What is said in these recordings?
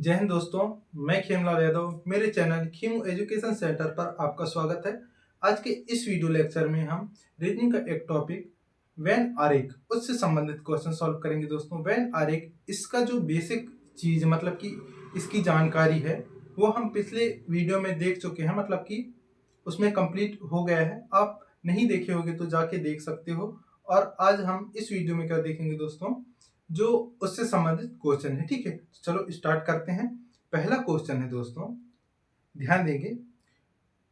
जय हिंद दोस्तों। मैं खेमलाल यादव, मेरे चैनल खेमू एजुकेशन सेंटर पर आपका स्वागत है। आज के इस वीडियो लेक्चर में हम रीजनिंग का एक टॉपिक व्हेन आरेख उससे संबंधित क्वेश्चन सॉल्व करेंगे। दोस्तों व्हेन आरेख इसका जो बेसिक चीज मतलब कि इसकी जानकारी है वो हम पिछले वीडियो में देख चुके हैं, मतलब कि उसमें कंप्लीट हो गया है। आप नहीं देखे होगे तो जाके देख सकते हो। और आज हम इस वीडियो में क्या देखेंगे दोस्तों, जो उससे संबंधित क्वेश्चन है। ठीक है, चलो स्टार्ट करते हैं। पहला क्वेश्चन है दोस्तों, ध्यान देंगे।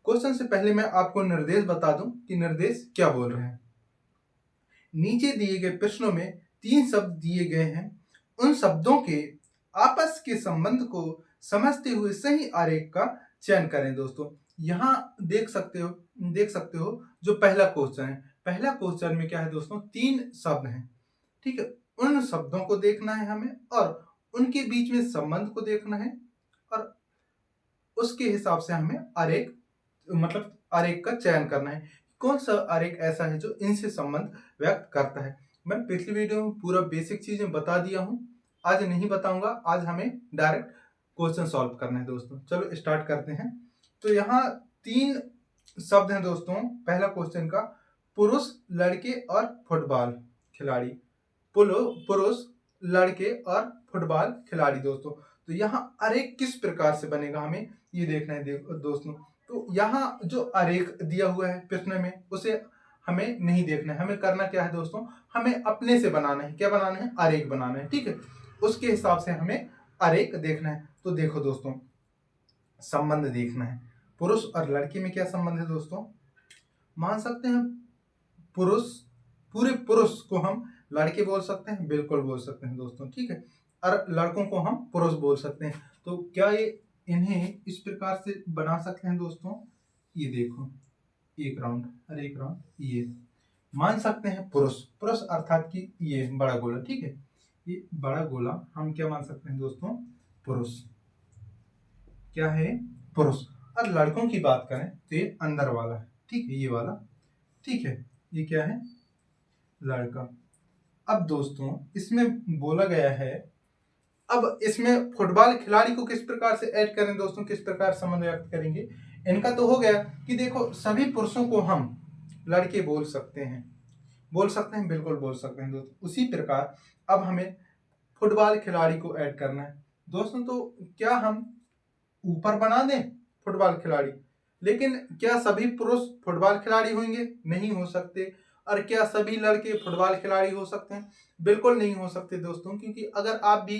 क्वेश्चन से पहले मैं आपको निर्देश बता दूं कि निर्देश क्या बोल रहे हैं। नीचे दिए गए प्रश्नों में 3 शब्द दिए गए हैं। उन शब्दों के आपस के संबंध को समझते हुए सही आरेख का चयन करें। दोस्तों यहाँ देख सकते हो जो पहला क्वेश्चन है। पहला क्वेश्चन में क्या है दोस्तों, 3 शब्द हैं। ठीक है, उन शब्दों को देखना है हमें और उनके बीच में संबंध को देखना है और उसके हिसाब से हमें आरेख का चयन करना है। कौन सा आरेख ऐसा है जो इनसे संबंध व्यक्त करता है। मैं पिछली वीडियो में पूरा बेसिक चीजें बता दिया हूं, आज नहीं बताऊंगा। आज हमें डायरेक्ट क्वेश्चन सॉल्व करना है। दोस्तों चलो स्टार्ट करते हैं। तो यहाँ 3 शब्द हैं दोस्तों। पहला क्वेश्चन का, पुरुष, लड़के और फुटबॉल खिलाड़ी। पुरुष, लड़के और फुटबॉल खिलाड़ी। दोस्तों तो यहाँ आरेख किस प्रकार से बनेगा हमें ये देखना है दोस्तों। तो यहाँ जो आरेख दिया हुआ है प्रश्न में उसे हमें नहीं देखना है। हमें करना क्या है दोस्तों, हमें अपने से बनाना है। क्या बनाना है? आरेख बनाना है। ठीक है, उसके हिसाब से हमें आरेख देखना है। तो देखो दोस्तों, संबंध देखना है। पुरुष और लड़के में क्या संबंध है दोस्तों, मान सकते हैं पुरुष, पूरे पुरुष को हम लड़के बोल सकते हैं, बिल्कुल बोल सकते हैं दोस्तों। ठीक है, और लड़कों को हम पुरुष बोल सकते हैं। तो क्या ये इन्हें इस प्रकार से बना सकते हैं दोस्तों। ये देखो, एक राउंड और एक राउंड, ये मान सकते हैं पुरुष अर्थात कि ये बड़ा गोला। ठीक है, ये बड़ा गोला हम क्या मान सकते हैं दोस्तों, पुरुष। क्या है? पुरुष। और लड़कों की बात करें तो ये अंदर वाला है। ठीक है, ये वाला। ठीक है, ये क्या है? लड़का। अब दोस्तों इसमें बोला गया है, अब इसमें फुटबॉल खिलाड़ी को किस प्रकार से ऐड करें दोस्तों, किस प्रकार संबंध व्यक्त करेंगे। इनका तो हो गया कि देखो सभी पुरुषों को हम लड़के बोल सकते हैं, बिल्कुल बोल सकते हैं दोस्तों। उसी प्रकार अब हमें फुटबॉल खिलाड़ी को ऐड करना है दोस्तों। तो क्या हम ऊपर बना दें फुटबॉल खिलाड़ी, लेकिन क्या सभी पुरुष फुटबॉल खिलाड़ी होंगे? नहीं हो सकते। और क्या सभी लड़के फुटबॉल खिलाड़ी हो सकते हैं? बिल्कुल नहीं हो सकते दोस्तों। क्योंकि अगर आप भी,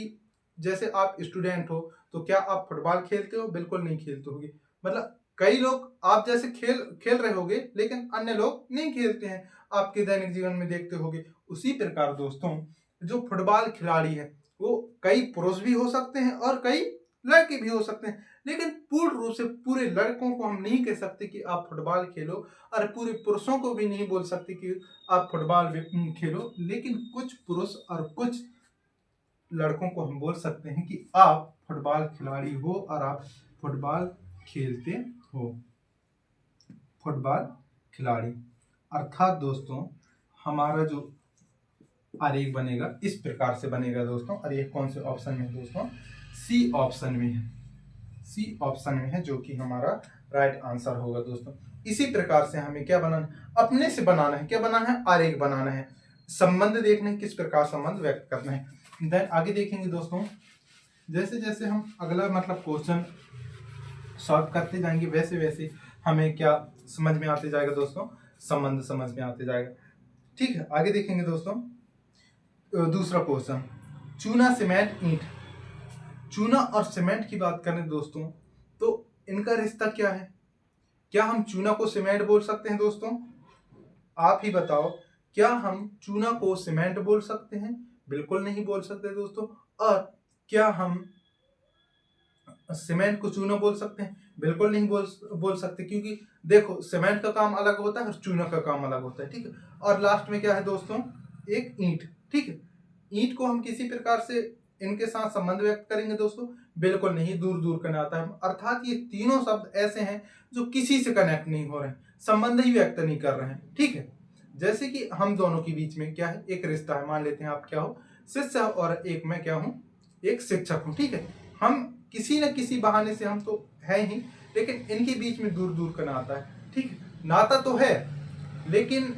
जैसे आप स्टूडेंट हो, तो क्या आप फुटबॉल खेलते हो? बिल्कुल नहीं खेलते होगे। मतलब कई लोग आप जैसे खेल रहे होगे, लेकिन अन्य लोग नहीं खेलते हैं, आपके दैनिक जीवन में देखते होगे। उसी प्रकार दोस्तों जो फुटबॉल खिलाड़ी है वो कई पुरुष भी हो सकते हैं और कई लड़के भी हो सकते हैं। लेकिन पूर्ण रूप से पूरे लड़कों को हम नहीं कह सकते कि आप फुटबॉल खेलो, और पूरे पुरुषों को भी नहीं बोल सकते कि आप फुटबॉल खेलो। लेकिन कुछ पुरुष और कुछ लड़कों को हम बोल सकते हैं कि आप फुटबॉल खिलाड़ी हो और आप फुटबॉल खेलते हो। फुटबॉल खिलाड़ी अर्थात दोस्तों हमारा जो आरेख बनेगा इस प्रकार से बनेगा दोस्तों। और ये कौन से ऑप्शन में है दोस्तों? सी ऑप्शन में है। सी ऑप्शन में है, जो कि हमारा राइट आंसर होगा दोस्तों। इसी प्रकार से हमें क्या बनाना है, अपने से बनाना है। क्या बनाना है? आरेख बनाना है। संबंध देखना है, किस प्रकार संबंध व्यक्त करना है। देन आगे देखेंगे दोस्तों, जैसे जैसे हम अगला क्वेश्चन सॉल्व करते जाएंगे वैसे वैसे हमें क्या समझ में आते जाएगा दोस्तों, संबंध समझ में आते जाएगा। ठीक है, आगे देखेंगे दोस्तों। दूसरा क्वेश्चन, चूना, सीमेंट, ईंट। चूना और सीमेंट की बात करें दोस्तों तो इनका रिश्ता क्या है? क्या हम चूना को सीमेंट बोल सकते हैं दोस्तों? आप ही बताओ, क्या हम चूना को सीमेंट बोल सकते हैं? बिल्कुल नहीं बोल सकते दोस्तों। और क्या हम सीमेंट को चूना बोल सकते हैं? बिल्कुल नहीं बोल सकते। क्योंकि देखो सीमेंट का काम अलग होता है और चूना का काम अलग होता है। ठीक है, और लास्ट में क्या है दोस्तों, एक ईंट। ठीक है, ईंट को हम किसी प्रकार से इनके साथ संबंध व्यक्त करेंगे दोस्तों? बिल्कुल नहीं, दूर दूर का नाता है। अर्थात ये तीनों शब्द ऐसे हैं जो किसी से कनेक्ट नहीं हो रहे हैं, संबंध ही व्यक्त नहीं कर रहे हैं। ठीक है, जैसे कि हम दोनों के बीच में क्या है, एक रिश्ता है। मान लेते हैं आप क्या हो, शिष्य, और एक मैं क्या हूं, एक शिक्षक हूं। ठीक है, हम किसी न किसी बहाने से हम तो है ही, लेकिन इनके बीच में दूर दूर का नाता है। ठीक है, नाता तो है लेकिन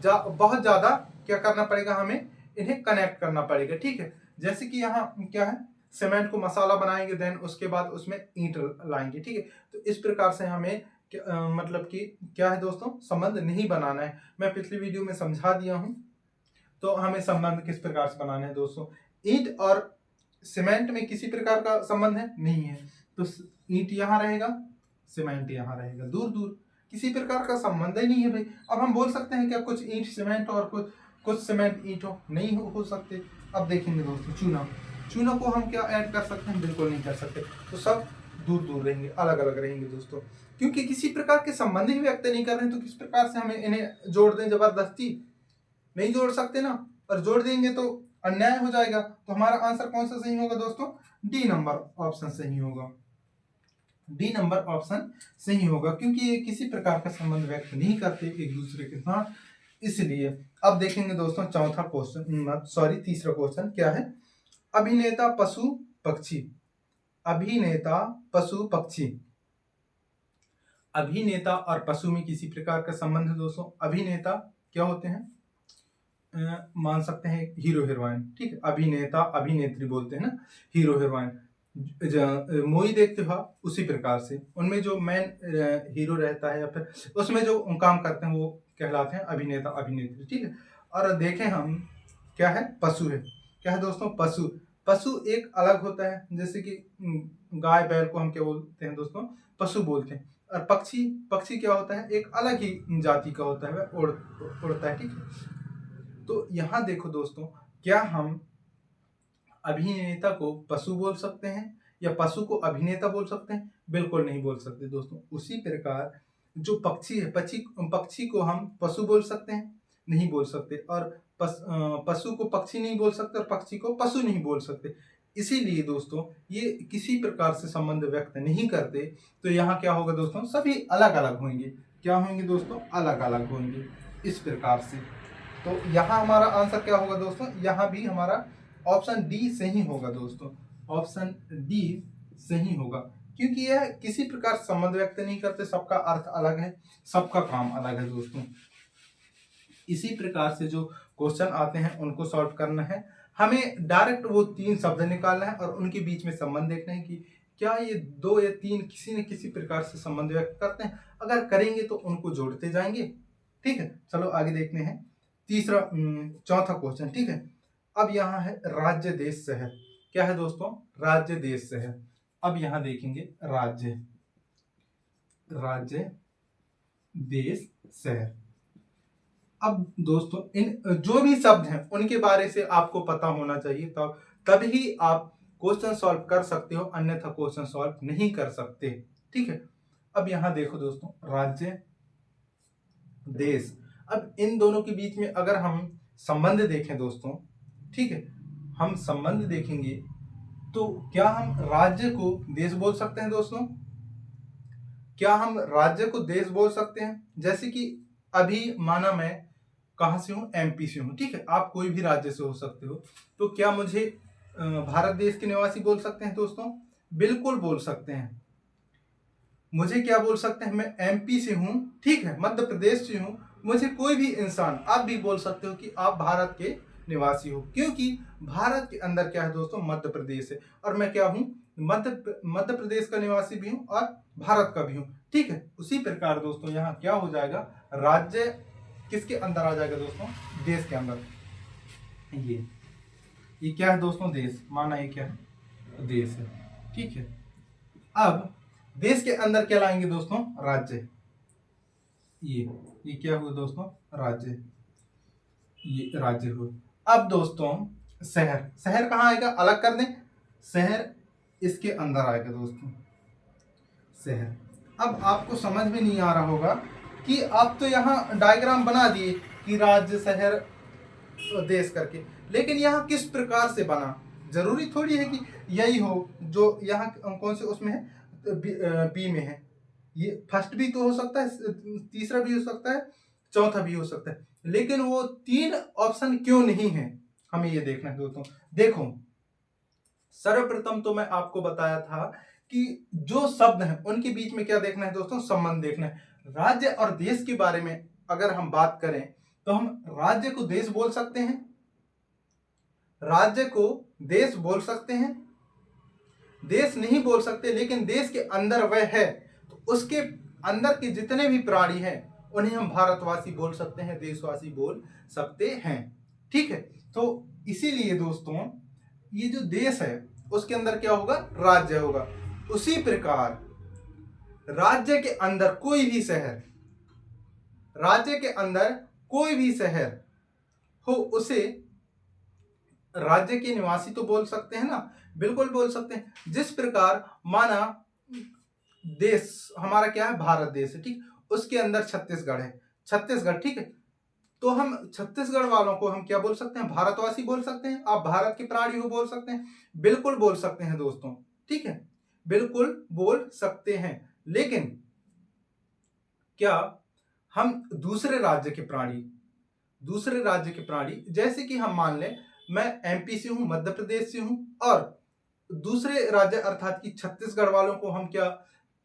बहुत ज़्यादा क्या करना पड़ेगा, हमें इन्हें कनेक्ट करना पड़ेगा। ठीक है, जैसे कि यहाँ क्या है, सीमेंट को मसाला बनाएंगे, देन उसके बाद उसमें ईंट लाएंगे। ठीक है, तो इस प्रकार से हमें मतलब कि क्या है दोस्तों, संबंध नहीं बनाना है। मैं पिछली वीडियो में समझा दिया हूँ। तो हमें संबंध किस प्रकार से बनाना है दोस्तों, ईंट और सीमेंट में किसी प्रकार का संबंध है नहीं है, तो ईंट यहाँ रहेगा, सीमेंट यहाँ रहेगा, दूर दूर किसी प्रकार का संबंध ही नहीं है भाई। अब हम बोल सकते हैं क्या कुछ ईंट सीमेंट और कुछ सीमेंट ईंट हो, नहीं हो सकते। अब देखेंगे दोस्तों, चूना को हम क्या ऐड कर सकते हैं, बिल्कुल नहीं कर सकते। तो सब दूर दूर रहेंगे, अलग अलग रहेंगे दोस्तों, क्योंकि किसी प्रकार के संबंध ही व्यक्त नहीं कर रहे हैं। तो किस प्रकार से हमें इन्हें जोड़ दें जबरदस्ती, नहीं जोड़ सकते ना, और जोड़ देंगे तो अन्याय हो जाएगा। तो हमारा आंसर कौन सा सही होगा दोस्तों, डी नंबर ऑप्शन सही होगा। डी नंबर ऑप्शन सही होगा, क्योंकि ये किसी प्रकार का संबंध व्यक्त नहीं करते एक दूसरे के साथ, इसलिए। अब देखेंगे दोस्तों चौथा क्वेश्चन, सॉरी तीसरा क्वेश्चन क्या है, अभिनेता पशु पक्षी। अभिनेता पशु पक्षी, अभिनेता और पशु में किसी प्रकार का संबंध है दोस्तों। अभिनेता क्या होते हैं, मान सकते हैं हीरो हीरोइन। ठीक है, अभिनेता अभिनेत्री बोलते हैं ना, हीरो हीरोइन। मूवी देखते हो उसी प्रकार से उनमें जो मेन हीरो रहता है या फिर उसमें जो काम करते हैं वो कहलाते हैं अभिनेता अभिनेत्री। ठीक है, और देखें हम क्या है, पशु है। क्या है दोस्तों, पशु। पशु एक अलग होता है, जैसे कि गाय बैल को हम क्या बोलते हैं दोस्तों, पशु बोलते हैं। और पक्षी, पक्षी क्या होता है, एक अलग ही जाति का होता है, वह उड़ता है। ठीक है, तो यहाँ देखो दोस्तों, क्या हम अभिनेता को पशु बोल सकते हैं या पशु को अभिनेता बोल सकते हैं, बिल्कुल नहीं बोल सकते दोस्तों। उसी प्रकार जो पक्षी है, पक्षी को हम पशु बोल सकते हैं, नहीं बोल सकते, और पशु को पक्षी नहीं बोल सकते और पक्षी को पशु नहीं बोल सकते। इसीलिए दोस्तों ये किसी प्रकार से संबंध व्यक्त नहीं करते। तो यहाँ क्या होगा दोस्तों, सभी अलग अलग होंगे। क्या होंगे दोस्तों, अलग अलग होंगे, इस प्रकार से। तो यहाँ हमारा आंसर क्या होगा दोस्तों, यहाँ भी हमारा ऑप्शन डी सही होगा दोस्तों। ऑप्शन डी सही होगा, क्योंकि यह किसी प्रकार संबंध व्यक्त नहीं करते, सबका अर्थ अलग है, सबका काम अलग है दोस्तों। इसी प्रकार से जो क्वेश्चन आते हैं उनको सॉल्व करना है, हमें डायरेक्ट वो 3 शब्द निकालना है और उनके बीच में संबंध देखना है कि क्या ये 2 या 3 किसी न किसी प्रकार से संबंध व्यक्त करते हैं। अगर करेंगे तो उनको जोड़ते जाएंगे। ठीक है, चलो आगे देखते हैं चौथा क्वेश्चन। ठीक है, अब यहाँ है राज्य देश शहर। क्या है दोस्तों, राज्य देश शहर। अब यहाँ देखेंगे राज्य, राज्य देश शहर। अब दोस्तों इन जो भी शब्द हैं उनके बारे से आपको पता होना चाहिए, तभी आप क्वेश्चन सॉल्व कर सकते हो, अन्यथा क्वेश्चन सॉल्व नहीं कर सकते। ठीक है, अब यहाँ देखो दोस्तों, राज्य देश। अब इन दोनों के बीच में अगर हम संबंध देखें दोस्तों, ठीक है, हम संबंध देखेंगे तो क्या हम राज्य को देश बोल सकते हैं दोस्तों, क्या हम राज्य को देश बोल सकते हैं। जैसे कि अभी माना मैं कहां से हूं, एमपी से हूं। ठीक है, आप कोई भी राज्य से हो सकते हो, तो क्या मुझे भारत देश के निवासी बोल सकते हैं दोस्तों, बिल्कुल बोल सकते हैं। मुझे क्या बोल सकते हैं, मैं एमपी से हूं, ठीक है, मध्य प्रदेश से हूं, मुझे कोई भी इंसान, आप भी बोल सकते हो कि आप भारत के निवासी हो, क्योंकि भारत के अंदर क्या है दोस्तों, मध्य प्रदेश है, और मैं क्या हूं, मध्य प्रदेश का निवासी भी हूं और भारत का भी हूं। ठीक है, उसी प्रकार दोस्तों यहाँ क्या हो जाएगा, राज्य किसके अंदर आ जाएगा दोस्तों, देश के अंदर। ये क्या है दोस्तों, देश, माना ये क्या है, देश है। ठीक है, अब देश के अंदर क्या लाएंगे दोस्तों, राज्य। ये क्या हुआ दोस्तों, राज्य, ये राज्य हुआ। अब दोस्तों शहर, शहर कहाँ आएगा, अलग कर दें, शहर इसके अंदर आएगा दोस्तों, शहर। अब आपको समझ में नहीं आ रहा होगा कि आप तो यहाँ डायग्राम बना दिए कि राज्य शहर देश करके, लेकिन यहाँ किस प्रकार से बना, जरूरी थोड़ी है कि यही हो जो यहाँ कौन से उसमें है, बी में है। ये फर्स्ट भी तो हो सकता है, तीसरा भी हो सकता है, चौथा भी हो सकता है, लेकिन वो 3 ऑप्शन क्यों नहीं है, हमें ये देखना है दोस्तों। देखो सर्वप्रथम तो मैं आपको बताया था कि जो शब्द हैं उनके बीच में क्या देखना है दोस्तों, संबंध देखना है। राज्य और देश के बारे में अगर हम बात करें तो हम राज्य को देश बोल सकते हैं, राज्य को देश बोल सकते हैं, देश नहीं बोल सकते, लेकिन देश के अंदर वह है तो उसके अंदर के जितने भी प्राणी हैं उन्हें हम भारतवासी बोल सकते हैं, देशवासी बोल सकते हैं। ठीक है, तो इसीलिए दोस्तों ये जो देश है उसके अंदर क्या होगा, राज्य होगा। उसी प्रकार राज्य के अंदर कोई भी शहर, राज्य के अंदर कोई भी शहर हो उसे राज्य के निवासी तो बोल सकते हैं ना, बिल्कुल बोल सकते हैं। जिस प्रकार माना देश हमारा क्या है, भारत देश है, ठीक, उसके अंदर छत्तीसगढ़ है, छत्तीसगढ़, ठीक है, तो हम छत्तीसगढ़ वालों को हम क्या बोल सकते हैं, भारतवासी बोल सकते हैं। आप भारत के प्राणी हो बोल सकते हैं, बिल्कुल बोल सकते हैं दोस्तों, ठीक है, बिल्कुल बोल सकते हैं। लेकिन क्या हम दूसरे राज्य के प्राणी, दूसरे राज्य के प्राणी जैसे कि हम मान लें मैं एमपी से हूं, मध्य प्रदेश से हूं, और दूसरे राज्य अर्थात कि छत्तीसगढ़ वालों को हम क्या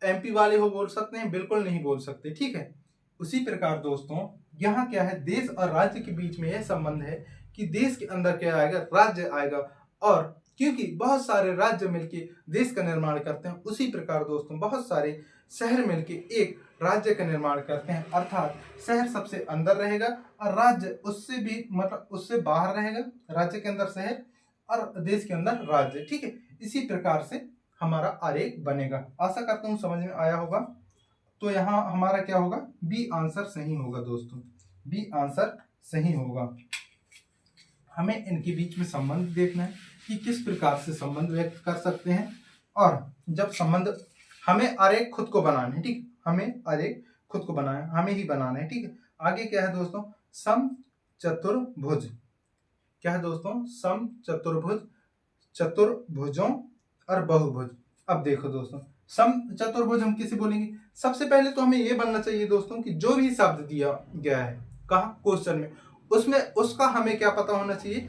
एमपी वाले हो बोल सकते हैं, बिल्कुल नहीं बोल सकते, ठीक है। उसी प्रकार दोस्तों यहाँ क्या है, देश और राज्य के बीच में यह संबंध है कि देश के अंदर क्या आएगा, राज्य आएगा, और क्योंकि बहुत सारे राज्य मिलके देश का निर्माण करते हैं, उसी प्रकार दोस्तों बहुत सारे शहर मिलके एक राज्य का निर्माण करते हैं। अर्थात शहर सबसे अंदर रहेगा और राज्य उससे भी मतलब उससे बाहर रहेगा, राज्य के अंदर शहर और देश के अंदर राज्य, ठीक है। इसी प्रकार से हमारा आरेख बनेगा। आशा करता हूं समझ में आया होगा। तो यहाँ हमारा क्या होगा, बी आंसर सही होगा दोस्तों, बी आंसर सही होगा। हमें इनके बीच में संबंध देखना है कि किस प्रकार से संबंध व्यक्त कर सकते हैं, और जब संबंध, हमें आरेख खुद को बनाना है, ठीक, हमें आरेख खुद को बनाना है, हमें ही बनाना है, ठीक है। आगे क्या है दोस्तों, सम चतुर्भुज, क्या है दोस्तों, सम चतुर्भुज, चतुर्भुजों और बहुभुज। अब देखो दोस्तों सम चतुर्भुज हम किसे बोलेंगे, सबसे पहले तो हमें यह बनना चाहिए दोस्तों कि जो भी शब्द दिया गया है कहा क्वेश्चन में, उसमें उसका हमें क्या पता होना चाहिए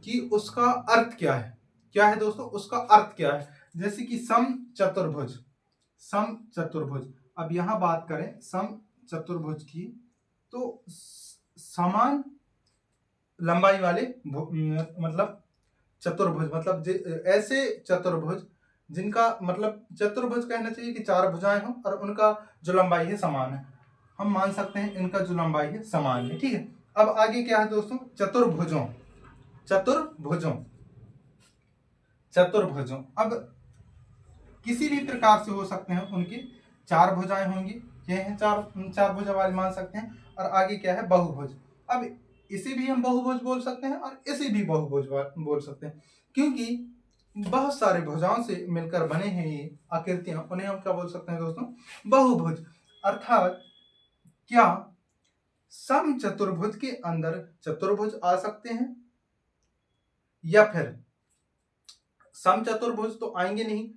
कि उसका अर्थ क्या है, क्या है दोस्तों, उसका अर्थ क्या है। जैसे कि सम चतुर्भुज, सम चतुर्भुज, अब यहां बात करें सम चतुर्भुज की, तो समान लंबाई वाले मतलब चतुर्भुज, मतलब ऐसे चतुर्भुज जिनका मतलब चतुर्भुज कहना चाहिए कि चार भुजाएं हों और उनका जो लंबाई है समान है, हम मान सकते हैं इनका जो लंबाई है समान है, ठीक है। अब आगे क्या है दोस्तों, चतुर्भुजों, चतुर्भुजों, चतुर्भुजों, अब किसी भी प्रकार से हो सकते हैं, उनकी चार भुजाएं होंगी, ये हैं चार भुजा वाले मान सकते हैं। और आगे क्या है, बहुभुज, अब इसे भी हम बहुभुज बोल सकते हैं और इसे भी बहुभुज बोल सकते हैं, क्योंकि बहुत सारे भुजाओं से मिलकर बने हैं ये आकृतियां, उन्हें हम क्या बोल सकते हैं दोस्तों, बहुभुज। अर्थात क्या सम चतुर्भुज के अंदर चतुर्भुज आ सकते हैं, या फिर सम चतुर्भुज तो आएंगे नहीं,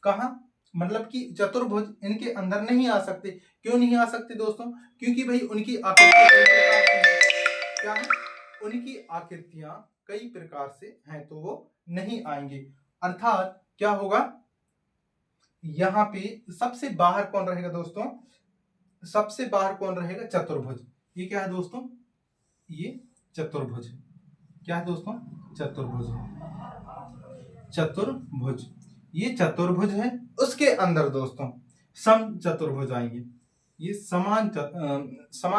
कहा मतलब कि चतुर्भुज इनके अंदर नहीं आ सकते। क्यों नहीं आ सकते दोस्तों, क्योंकि भाई उनकी आकृतियां क्या है, उनकी आकृतियां कई प्रकार से हैं, तो वो नहीं आएंगे। अर्थात क्या होगा, यहां पे सबसे बाहर कौन रहेगा दोस्तों, सबसे बाहर कौन रहेगा, चतुर्भुज। ये क्या है दोस्तों, ये चतुर्भुज, क्या है दोस्तों, चतुर्भुज, चतुर्भुज, ये चतुर्भुज है। उसके अंदर दोस्तों सम चतुर्भुज आएंगे, ये समान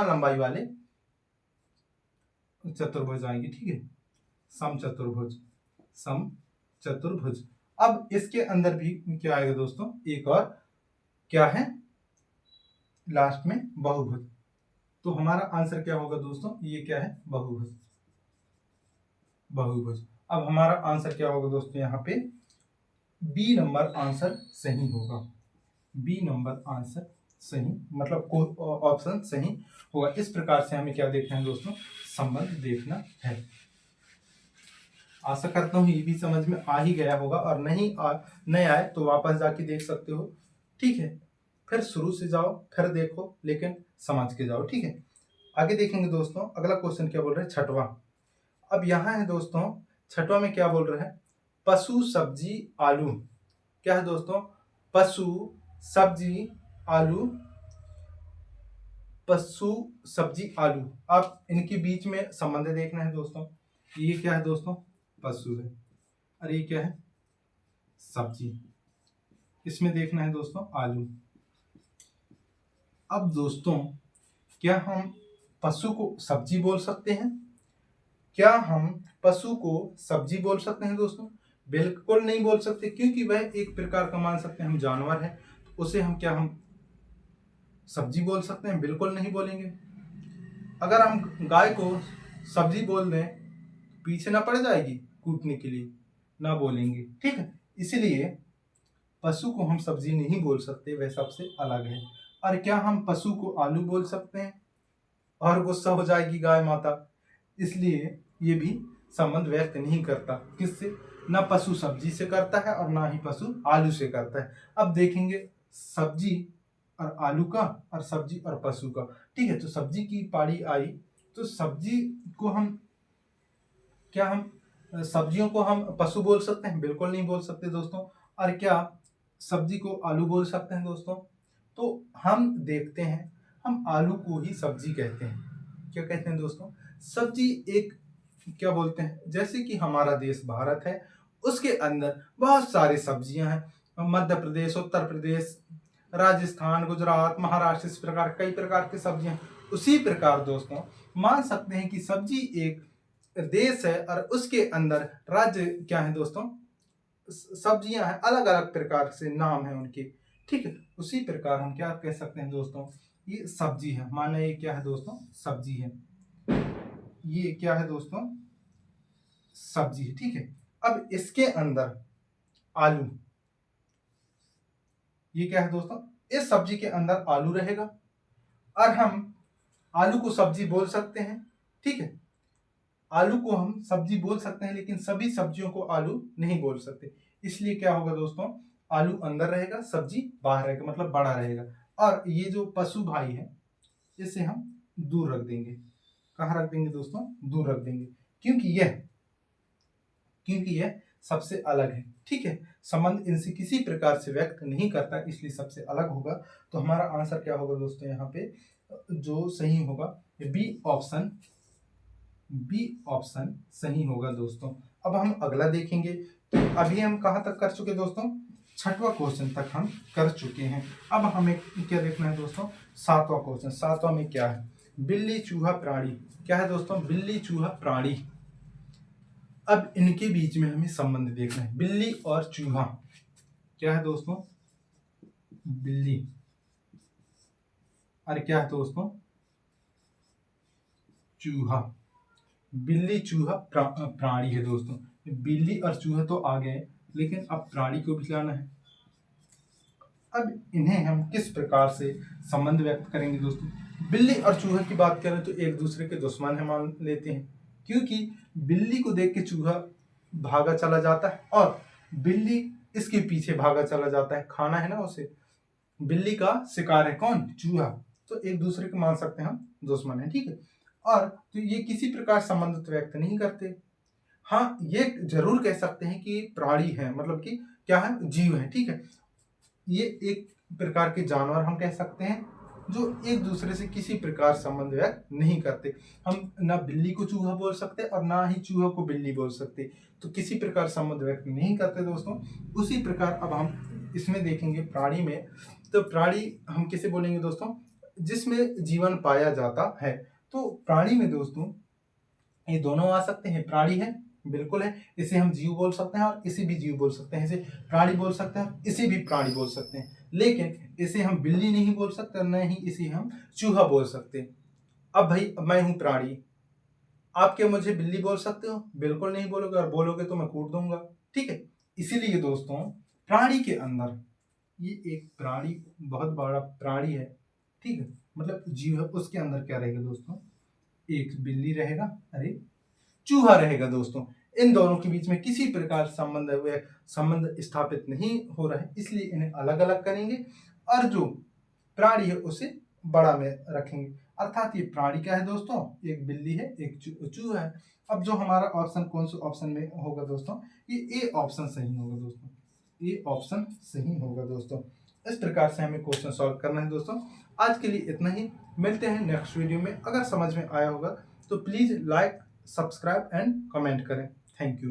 लंबाई वाले चतुर्भुज आएंगे, ठीक है, सम चतुर्भुज, सम चतुर्भुज। अब इसके अंदर भी क्या आएगा दोस्तों, एक और क्या है लास्ट में, बहुभुज। तो हमारा आंसर क्या होगा दोस्तों, ये क्या है, बहुभुज, बहुभुज। अब हमारा आंसर क्या होगा दोस्तों, यहाँ पे बी नंबर आंसर सही होगा, बी नंबर आंसर सही, मतलब ऑप्शन सही होगा। इस प्रकार से हमें क्या देखना है दोस्तों, संबंध देखना है। आशा करता हूँ ये भी समझ में आ ही गया होगा, और नहीं आए तो वापस जाके देख सकते हो, ठीक है, फिर शुरू से जाओ, फिर देखो, लेकिन समझ के जाओ, ठीक है। आगे देखेंगे दोस्तों, अगला क्वेश्चन क्या बोल रहा है, छठवां। अब यहाँ है दोस्तों, छठवां में क्या बोल रहा है, पशु सब्जी आलू। क्या है दोस्तों? पशु सब्जी आलू, पशु सब्जी आलू। अब इनके बीच में संबंध देखना है दोस्तों। ये क्या है दोस्तों? पशु है और ये क्या है? सब्जी। इसमें देखना है दोस्तों आलू। अब दोस्तों, क्या हम पशु को सब्जी बोल सकते हैं? क्या हम पशु को सब्जी बोल सकते हैं दोस्तों? बिल्कुल नहीं बोल सकते, क्योंकि वह एक प्रकार का मान सकते हैं हम जानवर है, तो उसे हम सब्जी बोल सकते हैं? बिल्कुल नहीं बोलेंगे। अगर हम गाय को सब्जी बोल दें, पीछे ना पड़ जाएगी कूटने के लिए? ना बोलेंगे, ठीक है। इसलिए पशु को हम सब्जी नहीं बोल सकते, वह सबसे अलग है। और क्या हम पशु को आलू बोल सकते हैं? और गुस्सा हो जाएगी गाय माता। इसलिए ये भी संबंध व्यक्त नहीं करता। किससे? ना पशु सब्जी से करता है और ना ही पशु आलू से करता है। अब देखेंगे सब्जी और आलू का, और सब्जी और पशु का। ठीक है, तो सब्जी की पारी आई, तो सब्जी को हम सब्जियों को हम पशु बोल सकते हैं? बिल्कुल नहीं बोल सकते दोस्तों। और क्या सब्जी को आलू बोल सकते हैं दोस्तों? तो हम देखते हैं, हम आलू को ही सब्जी कहते हैं। क्या कहते हैं दोस्तों? सब्जी एक, क्या बोलते हैं, जैसे कि हमारा देश भारत है, उसके अंदर बहुत सारी सब्जियां हैं। मध्य प्रदेश, उत्तर प्रदेश, राजस्थान, गुजरात, महाराष्ट्र, इस प्रकार कई प्रकार की सब्जियां। उसी प्रकार दोस्तों मान सकते हैं कि सब्जी एक देश है और उसके अंदर राज्य क्या है दोस्तों? सब्जियां हैं, अलग अलग प्रकार से नाम है उनके। ठीक है, उसी प्रकार हम क्या कह सकते हैं दोस्तों? ये सब्जी है, माना ये क्या है दोस्तों? सब्जी है। ये क्या है दोस्तों? सब्जी है, ठीक है। अब इसके अंदर आलू, ये क्या है दोस्तों? इस सब्जी के अंदर आलू रहेगा और हम आलू को सब्जी बोल सकते हैं, ठीक है। आलू को हम सब्जी बोल सकते हैं, लेकिन सभी सब्जियों को आलू नहीं बोल सकते। इसलिए क्या होगा दोस्तों? आलू अंदर रहेगा, सब्जी बाहर रहेगा, मतलब बड़ा रहेगा। और ये जो पशु भाई है, इसे हम दूर रख देंगे। कहाँ रख देंगे दोस्तों? दूर रख देंगे, क्योंकि यह सबसे अलग है, ठीक है। संबंध इनसे किसी प्रकार से व्यक्त नहीं करता, इसलिए सबसे अलग होगा। तो हमारा आंसर क्या होगा दोस्तों? यहाँ पे जो सही होगा बी ऑप्शन सही होगा दोस्तों। अब हम अगला देखेंगे। तो अभी हम कहाँ तक कर चुके दोस्तों? 6वां क्वेश्चन तक हम कर चुके हैं। अब हमें क्या देखना है दोस्तों? 7वां क्वेश्चन। 7वां में क्या है? बिल्ली चूहा प्राणी। क्या है दोस्तों? बिल्ली चूहा प्राणी। अब इनके बीच में हमें संबंध देखना है। बिल्ली और चूहा, क्या है दोस्तों? बिल्ली और क्या है दोस्तों? चूहा। बिल्ली चूहा प्राणी है दोस्तों। बिल्ली और चूहा तो आ गए, लेकिन अब प्राणी को भी लाना है। अब इन्हें हम किस प्रकार से संबंध व्यक्त करेंगे दोस्तों? बिल्ली और चूहा की बात करें तो एक दूसरे के दुश्मन है मान लेते हैं, क्योंकि बिल्ली को देख के चूहा भागा चला जाता है और बिल्ली इसके पीछे भागा चला जाता है, खाना है ना उसे। बिल्ली का शिकार है कौन? चूहा। तो एक दूसरे को मान सकते हैं हम दुश्मन है, ठीक है। और तो ये किसी प्रकार संबंध व्यक्त नहीं करते। हाँ, ये जरूर कह सकते हैं कि प्राणी है, मतलब कि क्या है? जीव है, ठीक है। ये एक प्रकार के जानवर हम कह सकते हैं, जो एक दूसरे से किसी प्रकार संबंध व्यक्त नहीं करते। हम ना बिल्ली को चूहा बोल सकते और ना ही चूहा को बिल्ली बोल सकते, तो किसी प्रकार संबंध व्यक्त नहीं करते दोस्तों। उसी प्रकार अब हम इसमें देखेंगे प्राणी में। तो प्राणी हम किसे बोलेंगे दोस्तों? जिसमें जीवन पाया जाता है। तो प्राणी में दोस्तों ये दोनों आ सकते हैं। प्राणी है, बिल्कुल है, इसे हम जीव बोल सकते हैं और इसे भी जीव बोल सकते हैं। इसे प्राणी बोल सकते हैं, इसे भी प्राणी बोल सकते हैं, लेकिन इसे हम बिल्ली नहीं बोल सकते, न ही इसे हम चूहा बोल सकते। अब भाई मैं हूं प्राणी, आप क्या मुझे बिल्ली बोल सकते हो? बिल्कुल नहीं बोलोगे, और बोलोगे तो मैं कूट दूंगा, ठीक है। इसीलिए दोस्तों प्राणी के अंदर ये एक प्राणी, बहुत बड़ा प्राणी है, ठीक है, मतलब जीव है, उसके अंदर क्या रहेगा दोस्तों? एक बिल्ली रहेगा, अरे चूहा रहेगा दोस्तों। इन दोनों के बीच में किसी प्रकार संबंध स्थापित नहीं हो रहा है, इसलिए इन्हें अलग अलग करेंगे और जो प्राणी है उसे बड़ा में रखेंगे। अर्थात ये प्राणी क्या है दोस्तों, एक बिल्ली है, एक चूहा है। अब जो हमारा ऑप्शन कौन सा ऑप्शन में होगा दोस्तों, ये ए ऑप्शन सही होगा दोस्तों, ये ऑप्शन सही होगा दोस्तों। इस प्रकार से हमें क्वेश्चन सॉल्व करना है दोस्तों। आज के लिए इतना ही, मिलते हैं नेक्स्ट वीडियो में। अगर समझ में आया होगा तो please like, subscribe and comment करें। Thank you.